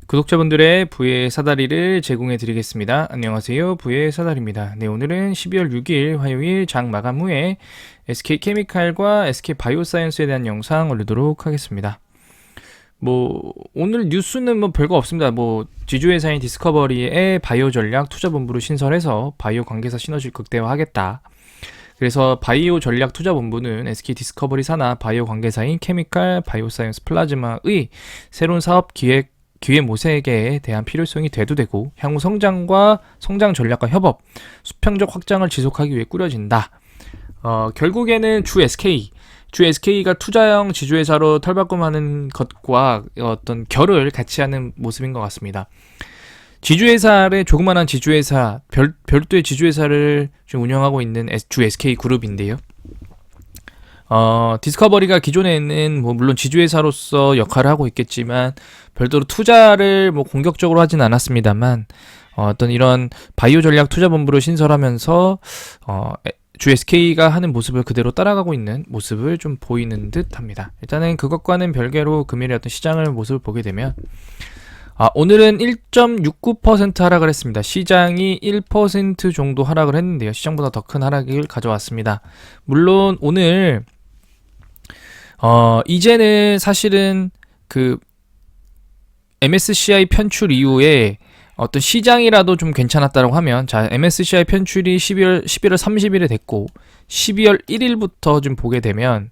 구독자분들의 부의 사다리를 제공해 드리겠습니다. 안녕하세요. 부의 사다리입니다. 네, 오늘은 12월 6일 화요일 장 마감 후에 SK케미칼과 SK바이오사이언스에 대한 영상 올리도록 하겠습니다. 오늘 뉴스는 별거 없습니다. 지주회사인 디스커버리의 바이오 전략 투자본부를 신설해서 바이오 관계사 시너지를 극대화하겠다. 그래서 바이오 전략 투자본부는 SK 디스커버리 산하 바이오 관계사인 케미칼, 바이오사이언스, 플라즈마의 새로운 사업 기획 기회 모색에 대한 필요성이 대두되고 향후 성장과 성장 전략과 협업, 수평적 확장을 지속하기 위해 꾸려진다. 결국에는 주 SK가 투자형 지주회사로 털바꿈하는 것과 어떤 결을 같이 하는 모습인 것 같습니다. 지주회사를 조그만한 지주회사, 별도의 지주회사를 좀 운영하고 있는 주 SK그룹인데요. 디스커버리가 기존에는 물론 지주회사로서 역할을 하고 있겠지만 별도로 투자를 공격적으로 하진 않았습니다만 어떤 이런 바이오 전략 투자본부를 신설하면서 주 SK가 하는 모습을 그대로 따라가고 있는 모습을 좀 보이는 듯 합니다. 일단은 그것과는 별개로 금일의 어떤 시장을 모습을 보게 되면 오늘은 1.69% 하락을 했습니다. 시장이 1% 정도 하락을 했는데요. 시장보다 더 큰 하락을 가져왔습니다. 물론 오늘 이제는 사실은 그 MSCI 편출 이후에 어떤 시장이라도 좀 괜찮았다고 하면, 자, MSCI 편출이 11월 30일에 됐고 12월 1일부터 좀 보게 되면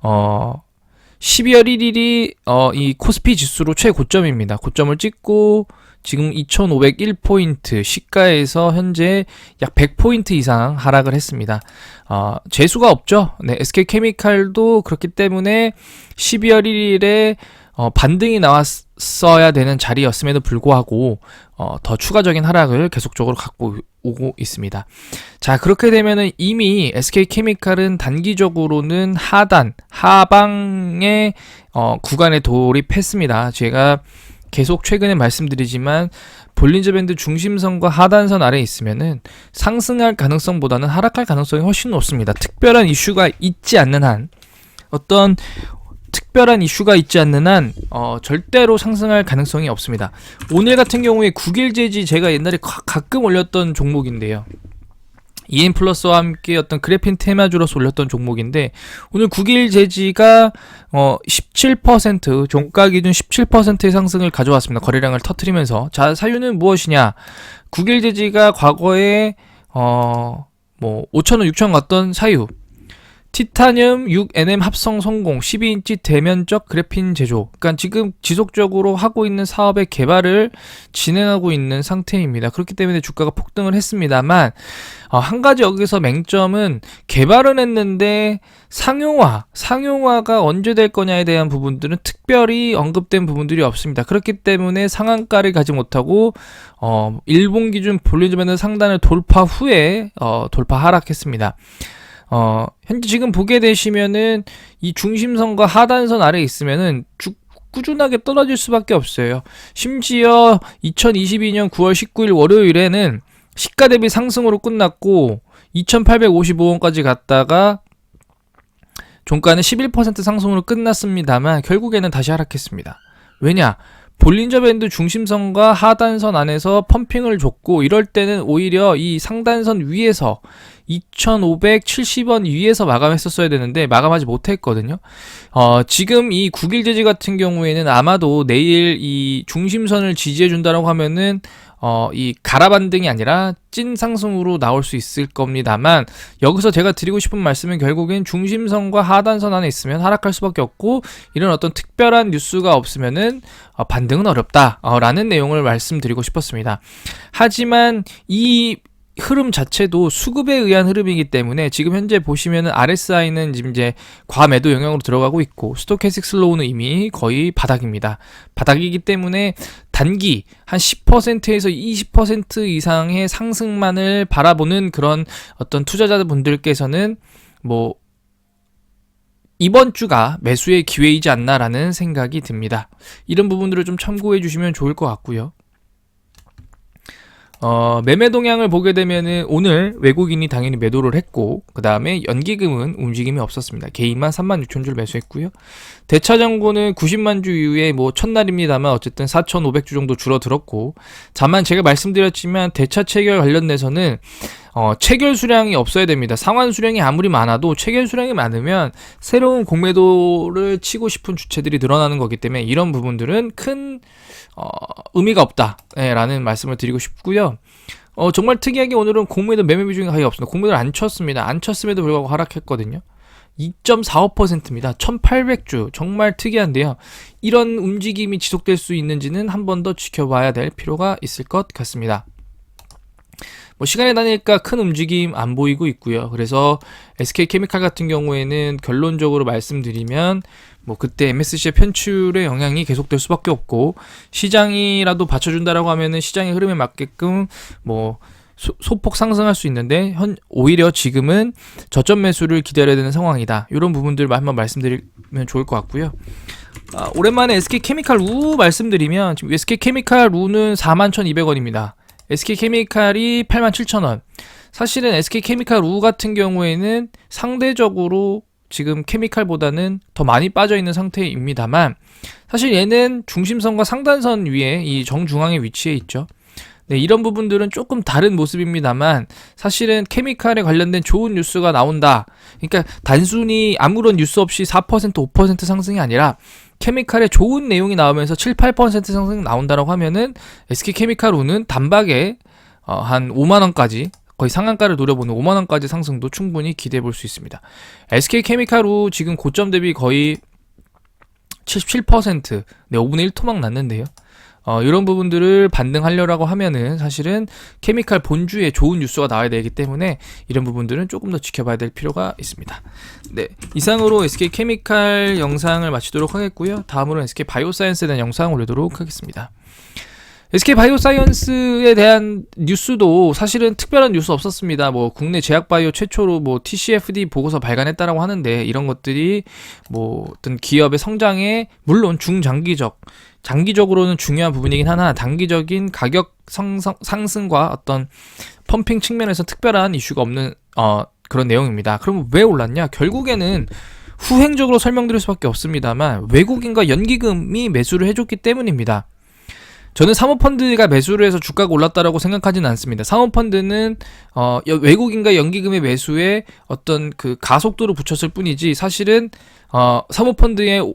12월 1일이 이 코스피 지수로 최고점입니다. 고점을 찍고 지금 2501포인트, 시가에서 현재 약 100포인트 이상 하락을 했습니다. 재수가 없죠. 네, SK케미칼도 그렇기 때문에 12월 1일에 반등이 나왔어야 되는 자리였음에도 불구하고 더 추가적인 하락을 계속적으로 갖고 오고 있습니다. 자, 그렇게 되면은 이미 SK케미칼은 단기적으로는 하방의 구간에 돌입했습니다. 제가 계속 최근에 말씀드리지만 볼린저 밴드 중심선과 하단선 아래에 있으면은 상승할 가능성보다는 하락할 가능성이 훨씬 높습니다. 특별한 이슈가 있지 않는 한 절대로 상승할 가능성이 없습니다. 오늘 같은 경우에 국일제지, 제가 옛날에 가끔 올렸던 종목인데요. EM 플러스와 함께 어떤 그래핀 테마주로서 올렸던 종목인데, 오늘 국일제지가 17%, 종가 기준 17%의 상승을 가져왔습니다. 거래량을 터트리면서. 자, 사유는 무엇이냐? 국일제지가 과거에 5,000원, 6,000원 갔던 사유, 티타늄 6NM 합성 성공, 12인치 대면적 그래핀 제조. 그러니까 지금 지속적으로 하고 있는 사업의 개발을 진행하고 있는 상태입니다. 그렇기 때문에 주가가 폭등을 했습니다만, 한 가지 여기서 맹점은 개발은 했는데 상용화가 언제 될 거냐에 대한 부분들은 특별히 언급된 부분들이 없습니다. 그렇기 때문에 상한가를 가지 못하고 일본 기준 볼린저 밴드 상단을 돌파 후에 돌파 하락했습니다. 현재 지금 보게 되시면은 이 중심선과 하단선 아래에 있으면은 꾸준하게 떨어질 수밖에 없어요. 심지어 2022년 9월 19일 월요일에는 시가 대비 상승으로 끝났고 2,855원까지 갔다가 종가는 11% 상승으로 끝났습니다만 결국에는 다시 하락했습니다. 왜냐? 볼린저 밴드 중심선과 하단선 안에서 펌핑을 줬고, 이럴 때는 오히려 이 상단선 위에서 2,570원 위에서 마감했었어야 되는데 마감하지 못했거든요. 지금 이 국일제지 같은 경우에는 아마도 내일 이 중심선을 지지해준다라고 하면은 이 가라반등이 아니라 찐 상승으로 나올 수 있을 겁니다만, 여기서 제가 드리고 싶은 말씀은 결국엔 중심선과 하단선 안에 있으면 하락할 수밖에 없고, 이런 어떤 특별한 뉴스가 없으면은 반등은 어렵다 라는 내용을 말씀드리고 싶었습니다. 하지만 이 흐름 자체도 수급에 의한 흐름이기 때문에 지금 현재 보시면은 RSI는 지금 이제 과매도 영역으로 들어가고 있고, 스토캐스틱 슬로우는 이미 거의 바닥입니다. 바닥이기 때문에 단기 한 10%에서 20% 이상의 상승만을 바라보는 그런 어떤 투자자분들께서는 이번 주가 매수의 기회이지 않나라는 생각이 듭니다. 이런 부분들을 좀 참고해 주시면 좋을 것 같고요. 매매 동향을 보게 되면은 오늘 외국인이 당연히 매도를 했고, 그 다음에 연기금은 움직임이 없었습니다. 개인만 36,000주를 매수했고요. 대차장고는 90만 주 이후에 뭐 첫날입니다만 어쨌든 4,500주 정도 줄어들었고, 다만 제가 말씀드렸지만 대차 체결 관련돼서는 체결 수량이 없어야 됩니다. 상환 수량이 아무리 많아도 체결 수량이 많으면 새로운 공매도를 치고 싶은 주체들이 늘어나는 거기 때문에 이런 부분들은 큰 의미가 없다라는 말씀을 드리고 싶고요. 정말 특이하게 오늘은 공매도 매매 비중이 거의 없습니다. 공매도를 안 쳤습니다. 안 쳤음에도 불구하고 하락했거든요. 2.45%입니다. 1800주. 정말 특이한데요. 이런 움직임이 지속될 수 있는지는 한 번 더 지켜봐야 될 필요가 있을 것 같습니다. 시간이 다니까 큰 움직임 안 보이고 있고요. 그래서 SK케미칼 같은 경우에는 결론적으로 말씀드리면 그때 MSC의 편출의 영향이 계속될 수밖에 없고, 시장이라도 받쳐준다라고 하면은 시장의 흐름에 맞게끔 소폭 상승할 수 있는데 오히려 지금은 저점 매수를 기다려야 되는 상황이다. 이런 부분들 한번 말씀드리면 좋을 것 같고요. 오랜만에 SK케미칼 루 말씀드리면 지금 SK케미칼 루는 41,200원입니다. SK케미칼이 87,000원. 사실은 SK케미칼 루 같은 경우에는 상대적으로 지금 케미칼보다는 더 많이 빠져있는 상태입니다만, 사실 얘는 중심선과 상단선 위에 이 정중앙에 위치해 있죠. 네, 이런 부분들은 조금 다른 모습입니다만, 사실은 케미칼에 관련된 좋은 뉴스가 나온다. 그러니까 단순히 아무런 뉴스 없이 4%, 5% 상승이 아니라 케미칼에 좋은 내용이 나오면서 7, 8% 상승이 나온다라고 하면은 SK케미칼로는 단박에 한 5만원까지, 거의 상한가를 노려보는 5만원까지 상승도 충분히 기대해 볼 수 있습니다. SK케미칼로 지금 고점 대비 거의 77%, 네, 5분의 1 토막 났는데요. 이런 부분들을 반등하려고 하면은 사실은 케미칼 본주에 좋은 뉴스가 나와야 되기 때문에 이런 부분들은 조금 더 지켜봐야 될 필요가 있습니다. 네, 이상으로 SK케미칼 영상을 마치도록 하겠고요. 다음으로는 SK바이오사이언스에 대한 영상을 올리도록 하겠습니다. SK바이오사이언스에 대한 뉴스도 사실은 특별한 뉴스 없었습니다. 국내 제약바이오 최초로 TCFD 보고서 발간했다라고 하는데, 이런 것들이 어떤 기업의 성장에 물론 장기적으로는 중요한 부분이긴 하나, 단기적인 가격 상승과 어떤 펌핑 측면에서 특별한 이슈가 없는 그런 내용입니다. 그럼 왜 올랐냐? 결국에는 후행적으로 설명드릴 수밖에 없습니다만 외국인과 연기금이 매수를 해줬기 때문입니다. 저는 사모펀드가 매수를 해서 주가가 올랐다라고 생각하지는 않습니다. 사모펀드는 외국인과 연기금의 매수에 어떤 그 가속도를 붙였을 뿐이지, 사실은 사모펀드의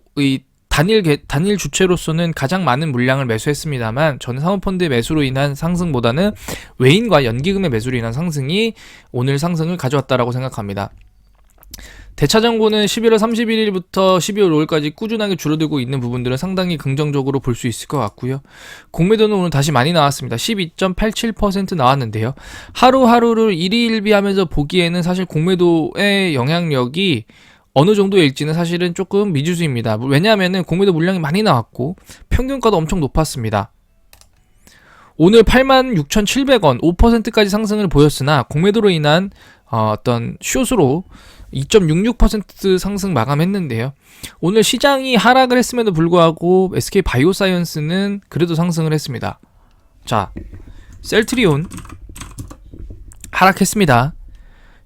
단일 주체로서는 가장 많은 물량을 매수했습니다만, 저는 사모펀드의 매수로 인한 상승보다는 외인과 연기금의 매수로 인한 상승이 오늘 상승을 가져왔다라고 생각합니다. 대차장고는 11월 31일부터 12월 5일까지 꾸준하게 줄어들고 있는 부분들은 상당히 긍정적으로 볼 수 있을 것 같고요. 공매도는 오늘 다시 많이 나왔습니다. 12.87% 나왔는데요. 하루하루를 일희일비하면서 보기에는 사실 공매도의 영향력이 어느 정도일지는 사실은 조금 미지수입니다. 왜냐하면 공매도 물량이 많이 나왔고 평균가도 엄청 높았습니다. 오늘 86,700원 5%까지 상승을 보였으나 공매도로 인한 어떤 숏으로 2.66% 상승 마감했는데요. 오늘 시장이 하락을 했음에도 불구하고 SK바이오사이언스는 그래도 상승을 했습니다. 자, 셀트리온 하락했습니다.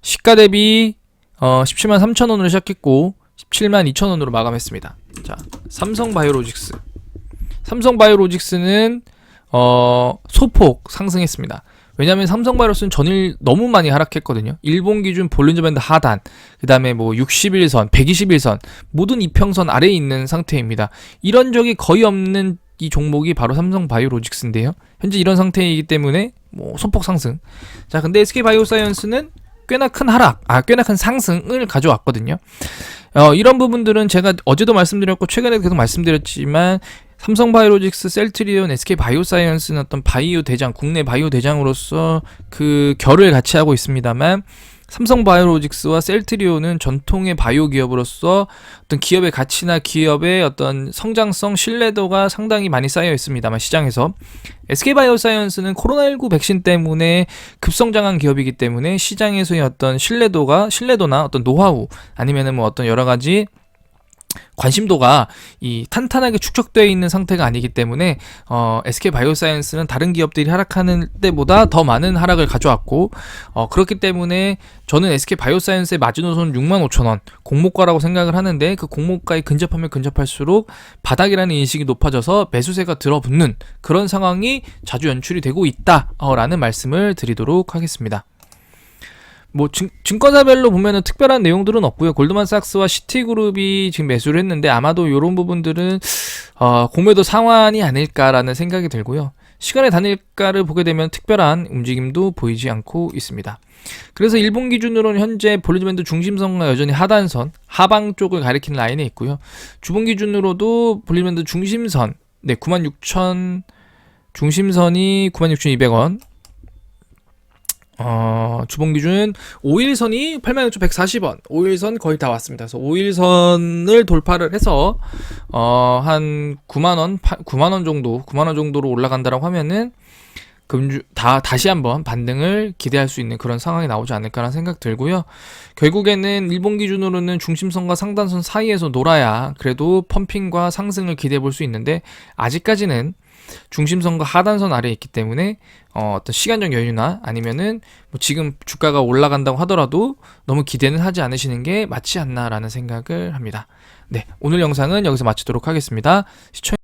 시가 대비 17만 3천원으로 시작했고 17만 2천원으로 마감했습니다. 자, 삼성바이오로직스는 소폭 상승했습니다. 왜냐하면 삼성바이오로스는 전일 너무 많이 하락했거든요. 일본 기준 볼린저 밴드 하단, 그 다음에 61선, 121선 모든 이평선 아래에 있는 상태입니다. 이런 적이 거의 없는 이 종목이 바로 삼성바이오로직스인데요. 현재 이런 상태이기 때문에 소폭 상승. 자, 근데 SK바이오사이언스는 꽤나 큰 상승을 가져왔거든요. 이런 부분들은 제가 어제도 말씀드렸고 최근에도 계속 말씀드렸지만, 삼성바이오로직스, 셀트리온, SK바이오사이언스는 어떤 바이오 대장, 국내 바이오 대장으로서 그 결을 같이 하고 있습니다만, 삼성바이오로직스와 셀트리온은 전통의 바이오 기업으로서 어떤 기업의 가치나 기업의 어떤 성장성, 신뢰도가 상당히 많이 쌓여 있습니다만 시장에서, SK바이오사이언스는 코로나19 백신 때문에 급성장한 기업이기 때문에 시장에서의 어떤 신뢰도나 어떤 노하우, 아니면은 어떤 여러 가지 관심도가 이 탄탄하게 축적되어 있는 상태가 아니기 때문에 SK 바이오사이언스는 다른 기업들이 하락하는 때보다 더 많은 하락을 가져왔고 그렇기 때문에 저는 SK 바이오사이언스의 마지노선 65,000원 공모가라고 생각을 하는데 그 공모가에 근접하면 근접할수록 바닥이라는 인식이 높아져서 매수세가 들어붙는 그런 상황이 자주 연출이 되고 있다라는 말씀을 드리도록 하겠습니다. 뭐 증권사별로 보면은 특별한 내용들은 없고요. 골드만삭스와 시티그룹이 지금 매수를 했는데 아마도 이런 부분들은 공매도 상환이 아닐까라는 생각이 들고요. 시간의 단일가를 보게 되면 특별한 움직임도 보이지 않고 있습니다. 그래서 일본 기준으로는 현재 볼리지밴드 중심선과 여전히 하단선, 하방 쪽을 가리키는 라인에 있고요. 주봉 기준으로도 볼리지밴드 중심선, 96,000 중심선이 96,200원. 주봉 기준 5일선이 86,140원. 5일선 거의 다 왔습니다. 그래서 5일선을 돌파를 해서 한 9만원 정도로 올라간다라고 하면은 다시 한번 반등을 기대할 수 있는 그런 상황이 나오지 않을까라는 생각 들고요. 결국에는 일본 기준으로는 중심선과 상단선 사이에서 놀아야 그래도 펌핑과 상승을 기대해 볼 수 있는데 아직까지는 중심선과 하단선 아래에 있기 때문에 어떤 시간적 여유나 아니면은 뭐 지금 주가가 올라간다고 하더라도 너무 기대는 하지 않으시는 게 맞지 않나라는 생각을 합니다. 네, 오늘 영상은 여기서 마치도록 하겠습니다. 시청